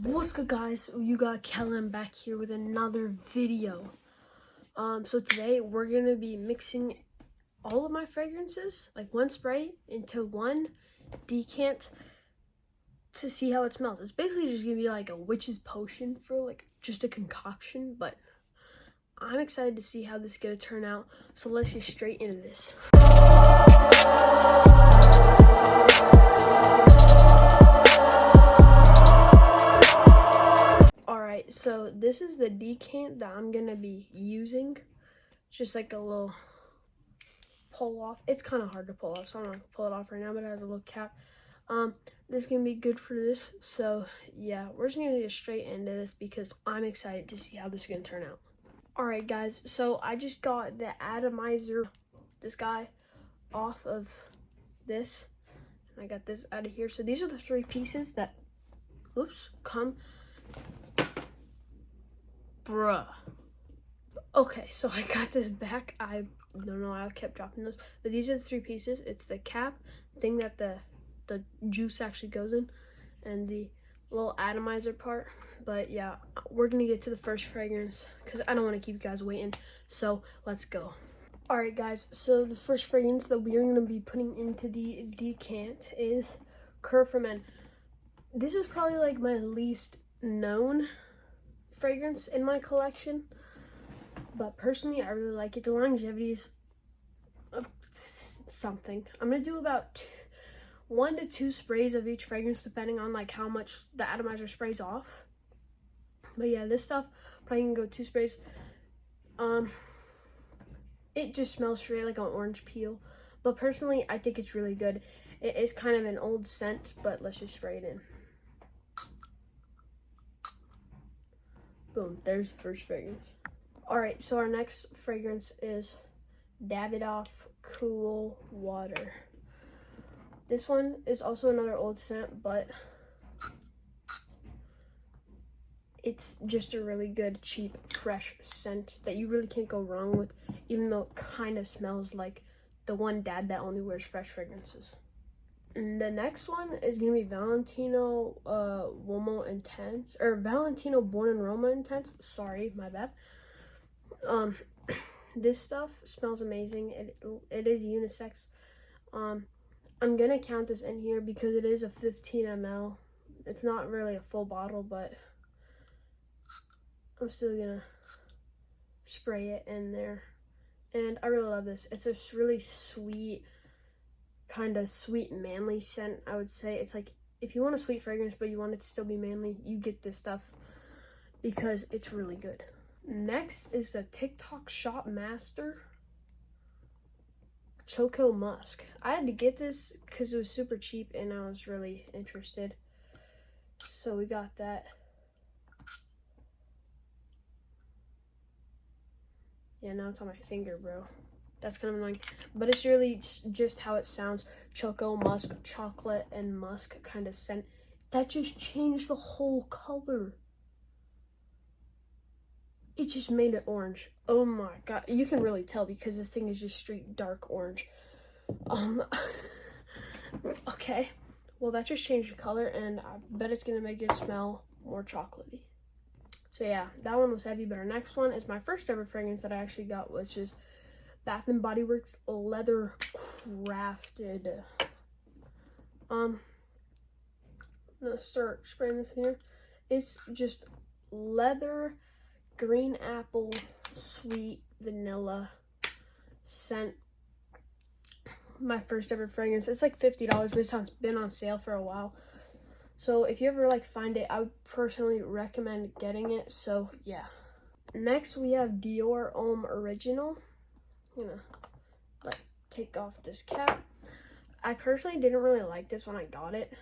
What's good, guys? You got Kellen back here with another video. So today we're gonna be mixing all of my fragrances, like one spray, into one decant to see how it smells. It's basically just gonna be like a witch's potion for like just a concoction, but I'm excited to see how this is gonna turn out. So let's get straight into this. Alright, so this is the decant that I'm gonna be using. Just like a little pull off. It's kind of hard to pull off, so I'm not gonna pull it off right now, but it has a little cap. This is gonna be good for this. So yeah, we're just gonna get straight into this because I'm excited to see how this is gonna turn out. Alright guys, so I just got the atomizer, this guy, off of this. I got this out of here. So these are the three pieces that, come. Bruh. Okay, so I got this back. I don't know why I kept dropping those, but these are the three pieces. It's the cap, thing that the juice actually goes in, and the little atomizer part. But yeah, we're gonna get to the first fragrance because I don't want to keep you guys waiting. So let's go. All right, guys. So the first fragrance that we are gonna be putting into the decant is Kerferman. This is probably like my least known fragrance in my collection, but personally I really like it. The longevity is something. I'm gonna do about 1 to 2 sprays of each fragrance depending on like how much the atomizer sprays off. But yeah, this stuff probably can go 2 sprays. It just smells straight like an orange peel, but personally I think it's really good. It is kind of an old scent, but let's just spray it in. Boom, there's the first fragrance. Alright, so our next fragrance is Davidoff Cool Water. This one is also another old scent, but it's just a really good, cheap, fresh scent that you really can't go wrong with, even though it kind of smells like the one dad that only wears fresh fragrances. And the next one is gonna be Valentino Uomo Intense, or Valentino Born in Roma Intense. Sorry, my bad. This stuff smells amazing. It is unisex. I'm gonna count this in here because it is a 15 ml. It's not really a full bottle, but I'm still gonna spray it in there. And I really love this. It's a really sweet, kind of sweet manly scent, I would say. It's like if you want a sweet fragrance but you want it to still be manly, you get this stuff because it's really good. Next is the TikTok Shop Master Choco Musk. I had to get this because it was super cheap and I was really interested, so we got that. Yeah, now it's on my finger, bro. That's kind of annoying, but it's really just how it sounds. Choco, musk, chocolate, and musk kind of scent. That just changed the whole color. It just made it orange. Oh my god. You can really tell because this thing is just straight dark orange. Okay. Well, that just changed the color, and I bet it's going to make it smell more chocolatey. So yeah, that one was heavy, but our next one is my first ever fragrance that I actually got, which is Bath & Body Works Leather Crafted. I'm gonna start spraying this in here. It's just leather, green apple, sweet vanilla scent. My first ever fragrance. It's like $50, but it's been on sale for a while. So if you ever like find it, I would personally recommend getting it. So yeah. Next we have Dior Homme Original. I'm gonna like take off this cap. I personally didn't really like this when I got it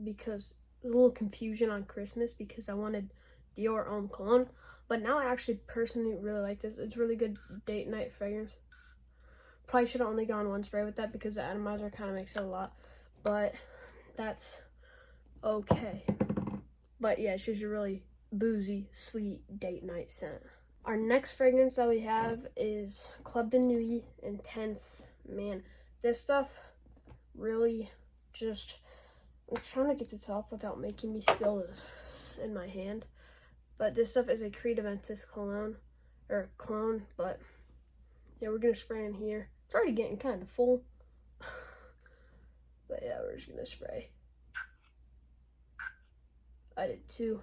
because there was a little confusion on Christmas because I wanted Dior Homme Cologne, but now I actually personally really like this. It's really good date night fragrance. Probably should have only gone 1 spray with that because the atomizer kind of makes it a lot, but that's okay. But yeah, it's just a really boozy, sweet date night scent. Our next fragrance that we have is Club de Nuit Intense. Man, this stuff really just I'm trying to get this off without making me spill this in my hand. But this stuff is a Creed Aventus cologne, or clone, but yeah, we're gonna spray in here. It's already getting kind of full. But yeah, we're just gonna spray. I did too.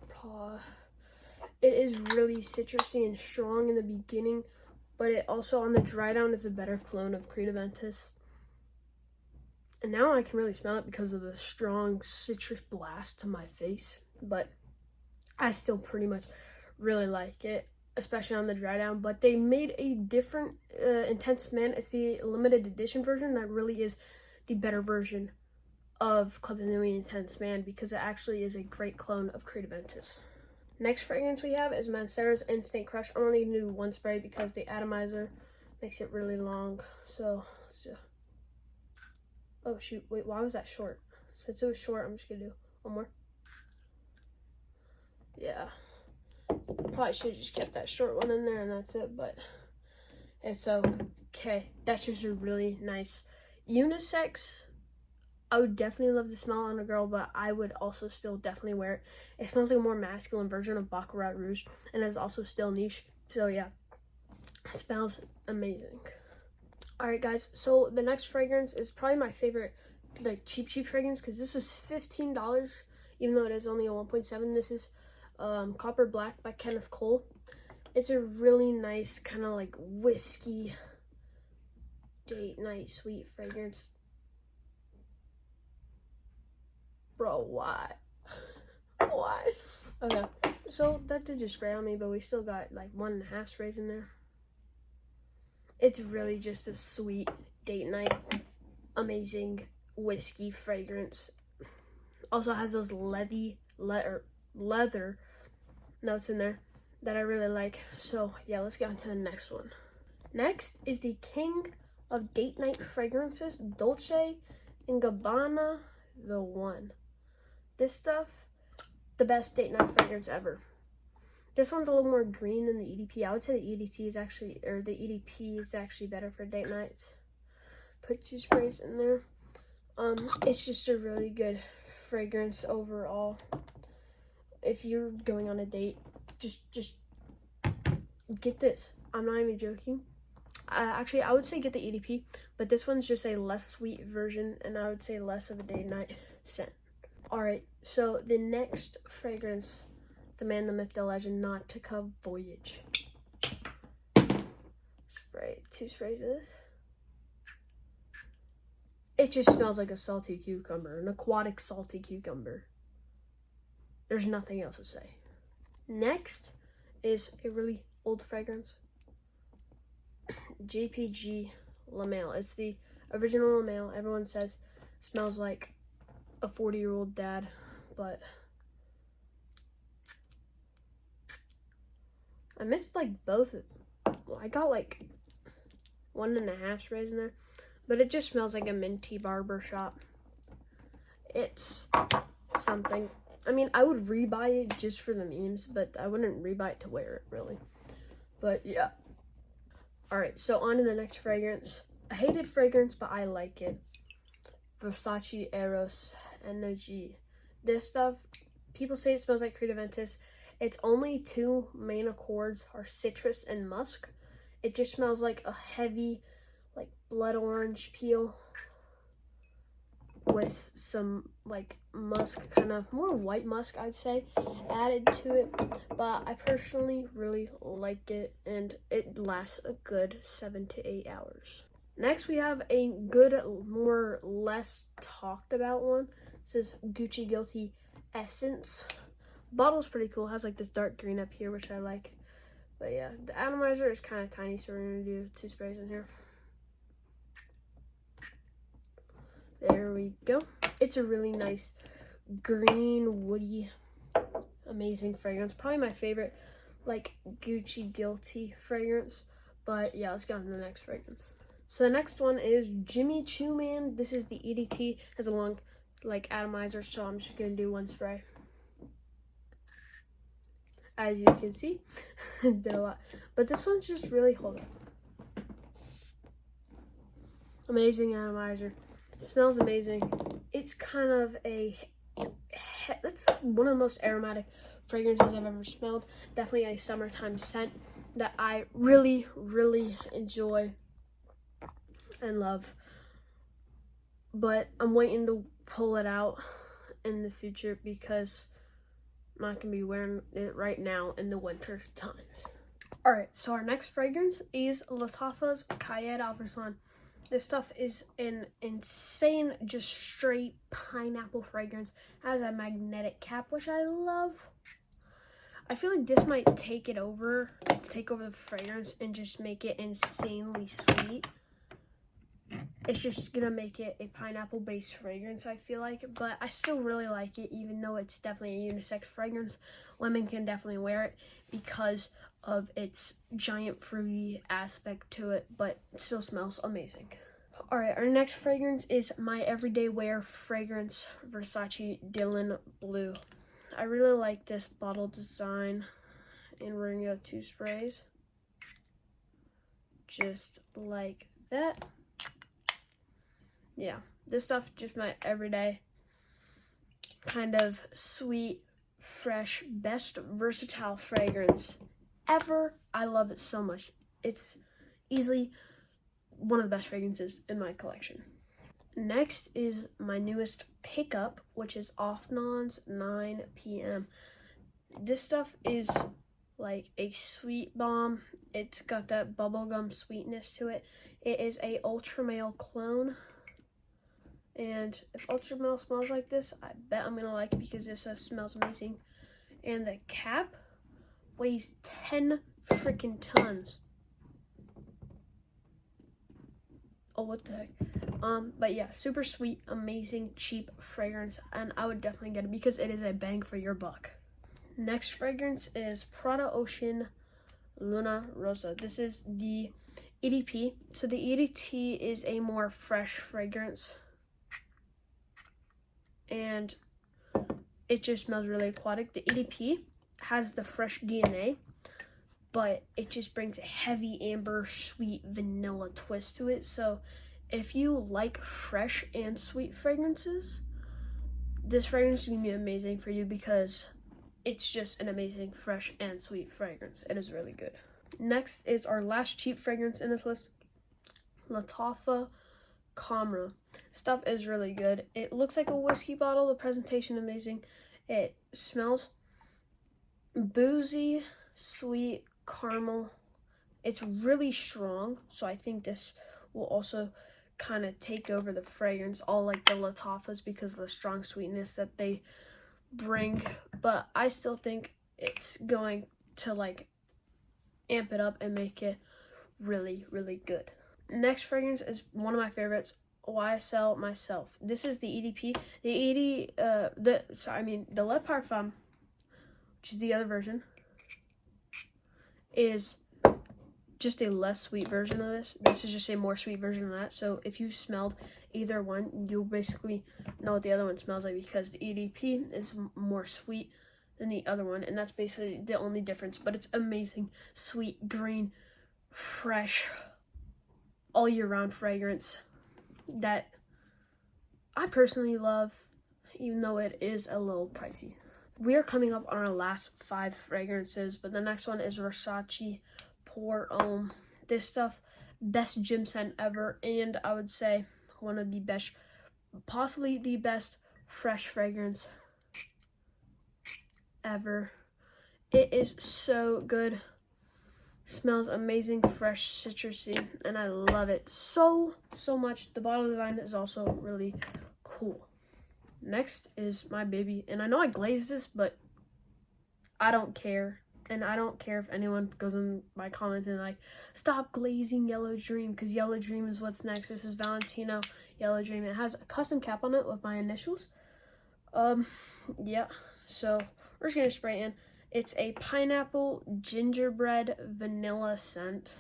It is really citrusy and strong in the beginning, but it also on the dry down is a better clone of Creed Aventus. And now I can really smell it because of the strong citrus blast to my face. But I still pretty much really like it, especially on the dry down. But they made a different Intense Man. It's the limited edition version that really is the better version of Club the Newly Intense Man, because it actually is a great clone of Creed Aventus. Next fragrance we have is Mancera's Instant Crush. I'm only going to do one spray because the atomizer makes it really long. So, oh shoot, wait, why was that short? Since it was short, I'm just going to do one more. Yeah, probably should have just kept that short one in there and that's it, but it's okay. That's just a really nice unisex. I would definitely love to smell on a girl, but I would also still definitely wear it. It smells like a more masculine version of Baccarat Rouge, and it's also still niche. So yeah, it smells amazing. Alright guys, so the next fragrance is probably my favorite, like cheap fragrance, because this is $15, even though it is only a 1.7. This is Copper Black by Kenneth Cole. It's a really nice kind of like whiskey date night sweet fragrance. Bro, why? Why? Okay, so that did just spray on me, but we still got like 1.5 sprays in there. It's really just a sweet date night, amazing whiskey fragrance. Also has those leather notes in there that I really like. So yeah, let's get on to the next one. Next is the king of date night fragrances, Dolce & Gabbana The One. This stuff, the best date night fragrance ever. This one's a little more green than the EDP. I would say the EDT is actually, or the EDP is actually better for date nights. Put 2 sprays in there. It's just a really good fragrance overall. If you're going on a date, just get this. I'm not even joking. Actually, I would say get the EDP, but this one's just a less sweet version, and I would say less of a date night scent. Alright, so the next fragrance, the man, the myth, the legend, Nautica Voyage. Spray 2 sprays of this. It just smells like a salty cucumber, an aquatic salty cucumber. There's nothing else to say. Next is a really old fragrance, JPG La Male. It's the original La Male. Everyone says smells like a 40-year-old dad, but I missed like both. I got like 1.5 sprays in there, but it just smells like a minty barbershop. It's something. I mean, I would rebuy it just for the memes, but I wouldn't rebuy it to wear it, really. But yeah. Alright, so on to the next fragrance. A hated fragrance, but I like it. Versace Eros Energy. This stuff, people say it smells like Creed Aventus. Its only 2 main accords are citrus and musk. It just smells like a heavy, like blood orange peel with some like musk, kind of more white musk, I'd say, added to it. But I personally really like it, and it lasts a good 7 to 8 hours. Next, we have a good, more less talked about one. This is Gucci Guilty Essence. Bottle's pretty cool. It has like this dark green up here, which I like. But yeah, the atomizer is kind of tiny, so we're gonna do 2 sprays in here. There we go. It's a really nice green, woody, amazing fragrance. Probably my favorite, like, Gucci Guilty fragrance. But yeah, let's get on to the next fragrance. So the next one is Jimmy Choo Man. This is the EDT. Has a long, like, atomizer, so I'm just gonna do 1 spray. As you can see, did a lot. But this one's just really, hold on. Amazing atomizer. It smells amazing. It's kind of a That's one of the most aromatic fragrances I've ever smelled. Definitely a summertime scent that I really, really enjoy and love. But I'm waiting to pull it out in the future because I'm not going to be wearing it right now in the winter times. Alright, so our next fragrance is Lattafa's Cayenne Alverson. This stuff is an insane, just straight pineapple fragrance. It has a magnetic cap, which I love. I feel like this might take over the fragrance and just make it insanely sweet. It's just gonna make it a pineapple-based fragrance, I feel like, but I still really like it, even though it's definitely a unisex fragrance. Women can definitely wear it because of its giant fruity aspect to it, but it still smells amazing. All right, our next fragrance is my everyday wear fragrance, Versace Dylan Blue. I really like this bottle design, and we're gonna go 2 sprays, just like that. Yeah, this stuff just my everyday kind of sweet, fresh, best versatile fragrance ever. I love it so much. It's easily one of the best fragrances in my collection. Next is my newest pickup, which is Offnon's 9 p.m. This stuff is like a sweet bomb. It's got that bubblegum sweetness to it. It is a ultra male clone. And if ultra male smells like this, I bet I'm gonna like it because this smells amazing. And the cap weighs 10 freaking tons. Oh, what the heck? But yeah, super sweet, amazing, cheap fragrance, and I would definitely get it because it is a bang for your buck. Next fragrance is Prada Ocean Luna Rosa. This is the EDP. So the EDT is a more fresh fragrance, and it just smells really aquatic. The EDP has the fresh DNA, but it just brings a heavy amber, sweet vanilla twist to it. So if you like fresh and sweet fragrances, this fragrance is going to be amazing for you because it's just an amazing fresh and sweet fragrance. It is really good. Next is our last cheap fragrance in this list, Lattafa Camera. Stuff is really good. It looks like a whiskey bottle. The presentation amazing. It smells boozy, sweet, caramel. It's really strong, so I think this will also kind of take over the fragrance, all like the Lattafas, because of the strong sweetness that they bring. But I still think it's going to like amp it up and make it really, really good. Next fragrance is one of my favorites, YSL Myself. This is the EDP. The Le Parfum, which is the other version, is just a less sweet version of this. This is just a more sweet version of that. So if you smelled either one, you'll basically know what the other one smells like because the EDP is more sweet than the other one, and that's basically the only difference. But it's amazing, sweet, green, fresh, all year round fragrance that I personally love, even though it is a little pricey. We are coming up on our last 5 fragrances, but the next one is Versace Pour Homme. This stuff, best gym scent ever, and I would say one of the best, possibly the best fresh fragrance ever. It is so good. Smells amazing, fresh, citrusy, and I love it so much. The bottle design is also really cool. Next is my baby, and I know I glazed this, but I don't care. And I don't care if anyone goes in my comments and like, stop glazing Yellow Dream, because Yellow Dream is what's next. This is Valentino Yellow Dream. It has a custom cap on it with my initials. Yeah, so we're just gonna spray it in. It's a pineapple gingerbread vanilla scent,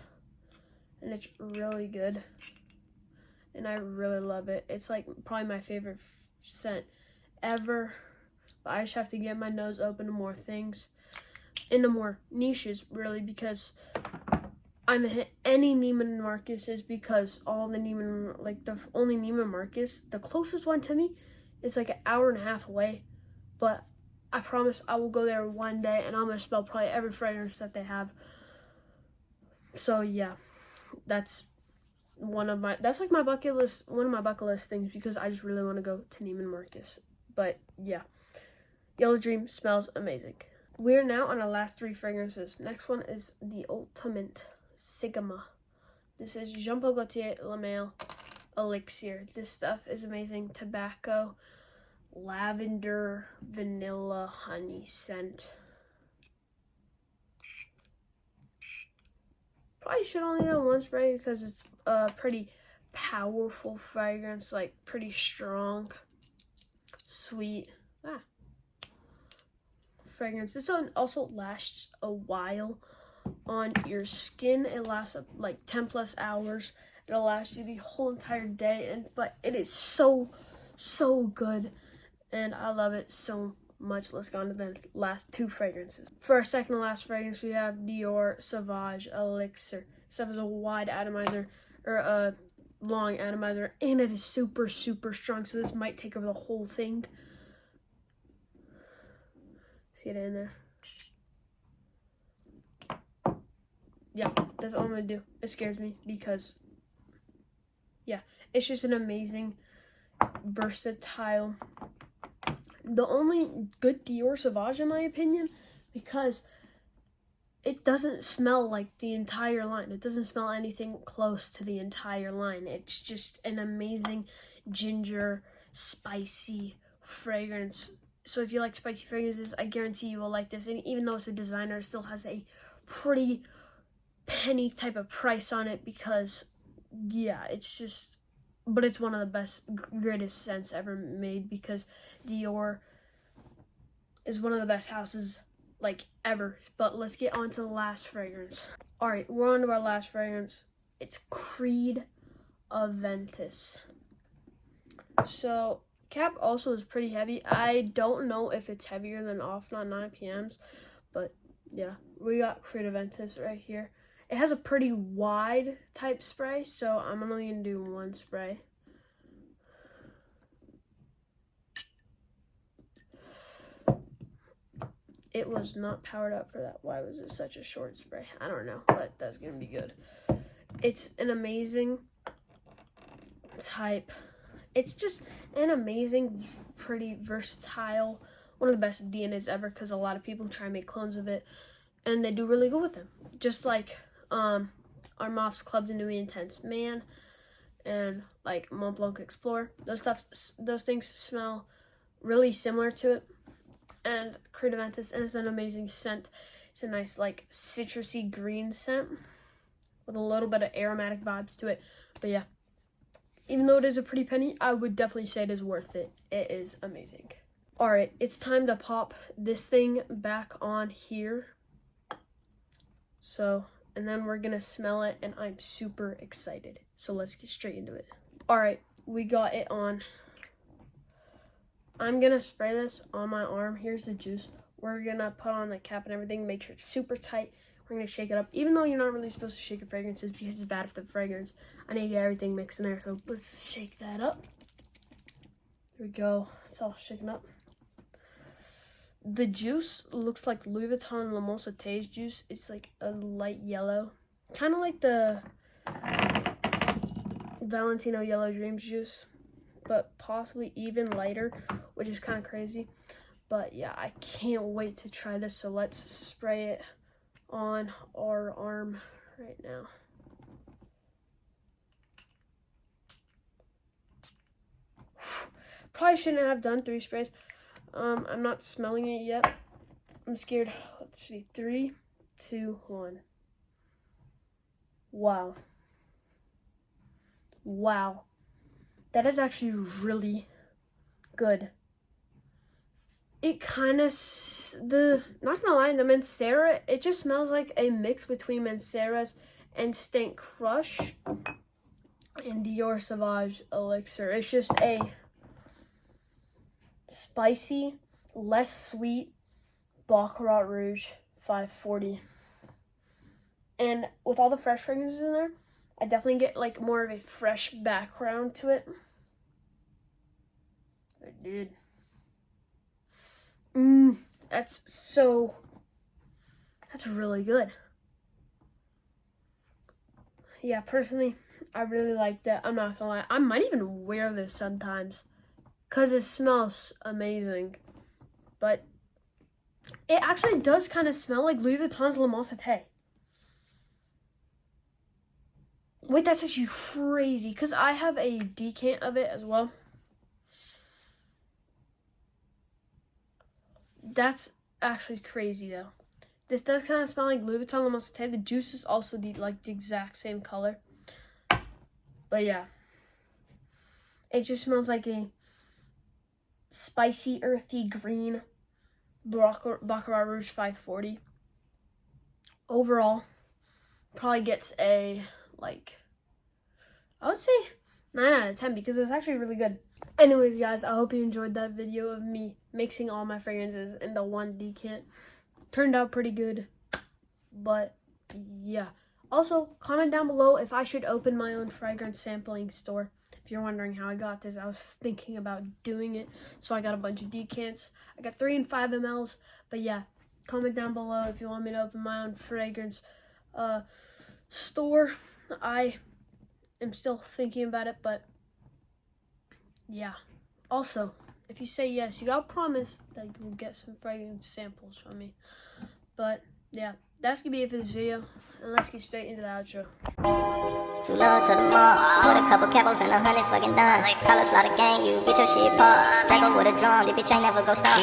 and it's really good, and I really love it. It's like probably my favorite scent ever, but I just have to get my nose open to more things, into more niches, really, because I'm hit any Neiman Marcus is because all the Neiman, like the only Neiman Marcus, the closest one to me It's like an hour and a half away, but I promise I will go there one day and I'm gonna smell probably every fragrance that they have. So yeah, that's one of my bucket list, one of my bucket list things, because I just really want to go to Neiman Marcus. But yeah, Yellow Dream smells amazing. We're now on our last 3 fragrances. Next one is the Ultimate Sigma. This is Jean Paul Gaultier La Male Elixir. This stuff is amazing. Tobacco, lavender, vanilla, honey scent. Probably should only do 1 spray because it's a pretty powerful fragrance, like pretty strong, sweet fragrance. This one also lasts a while on your skin. It lasts like 10 plus hours. It'll last you the whole entire day, but it is so good, and I love it so much. Let's go on to the last 2 fragrances. For our second to last fragrance, we have Dior Sauvage Elixir. This stuff is a wide atomizer, or a long atomizer, and it is super strong, so this might take over the whole thing. See it in there? Yeah, that's all I'm gonna do. It scares me because, yeah, it's just an amazing, versatile. The only good Dior Sauvage, in my opinion, because it doesn't smell like the entire line. It doesn't smell anything close to the entire line. It's just an amazing ginger, spicy fragrance. So if you like spicy fragrances, I guarantee you will like this. And even though it's a designer, it still has a pretty penny type of price on it because, yeah, it's just, but it's one of the best, greatest scents ever made because Dior is one of the best houses, like, ever. But let's get on to the last fragrance. All right, we're on to our last fragrance. It's Creed Aventus. So cap also is pretty heavy. I don't know if it's heavier than Off Not 9 PMs, but yeah, we got Creed Aventus right here. It has a pretty wide type spray, so I'm only gonna do 1 spray. It was not powered up for that. Why was it such a short spray? I don't know, but that's gonna be good. It's an amazing type. It's just an amazing, pretty versatile, one of the best DNAs ever, because a lot of people try and make clones of it, and they do really good with them. Just like Armaf's Club de Nuit Intense Man and like Mont Blanc Explorer. Those things smell really similar to it. And Creed Aventus is an amazing scent. It's a nice like citrusy green scent with a little bit of aromatic vibes to it. But yeah, even though it is a pretty penny, I would definitely say it is worth it. It is amazing. All right, it's time to pop this thing back on here. So, and then we're gonna smell it, and I'm super excited. So let's get straight into it. All right, we got it on. I'm gonna spray this on my arm. Here's the juice. We're gonna put on the cap and everything, make sure it's super tight. We're gonna shake it up, even though you're not really supposed to shake your fragrances because it's bad for the fragrance. I need to get everything mixed in there, so let's shake that up. There we go. It's all shaken up. The juice looks like Louis Vuitton La Mossate's juice. It's like a light yellow, kind of like the Valentino Yellow Dreams juice, but possibly even lighter, which is kind of crazy. But yeah, I can't wait to try this. So let's spray it on our arm right now. Probably shouldn't have done 3 sprays. I'm not smelling it yet. I'm scared. Let's see. 3, 2, 1. Wow. Wow. That is actually really good. It kind of, not gonna lie, the Mancera, it just smells like a mix between Mancera's Instant Crush and Dior Sauvage Elixir. It's just a spicy, less sweet Baccarat Rouge 540. And with all the fresh fragrances in there, I definitely get like more of a fresh background to it. It did. That's really good. Yeah, personally, I really like that. I'm not gonna lie. I might even wear this sometimes because it smells amazing. But it actually does kind of smell like Louis Vuitton's Le Mans Cité. Wait, that's actually crazy because I have a decant of it as well. That's actually crazy though. This does kind of smell like Louis Vuitton Le Mans Cité. The juice is also the exact same color. But yeah. It just smells like a spicy, earthy green Baccarat Rouge 540. Overall, probably gets a, I would say 9 out of 10 because it's actually really good. Anyways, guys, I hope you enjoyed that video of me mixing all my fragrances in the one decant. Turned out pretty good, but yeah. Also, comment down below if I should open my own fragrance sampling store. If you're wondering how I got this, I was thinking about doing it, so I got a bunch of decants. I got 3 and 5 mLs, but yeah, comment down below if you want me to open my own fragrance store. I am still thinking about it, but yeah. Also, if you say yes, you gotta promise that you will get some fragrance samples from me. But yeah, that's gonna be it for this video, and let's get straight into the outro. Too low to the mall, with a couple capos and 100 fucking dimes. College slaughter gang, you get your shit popped. Draco with a drum, the bitch ain't never go stop.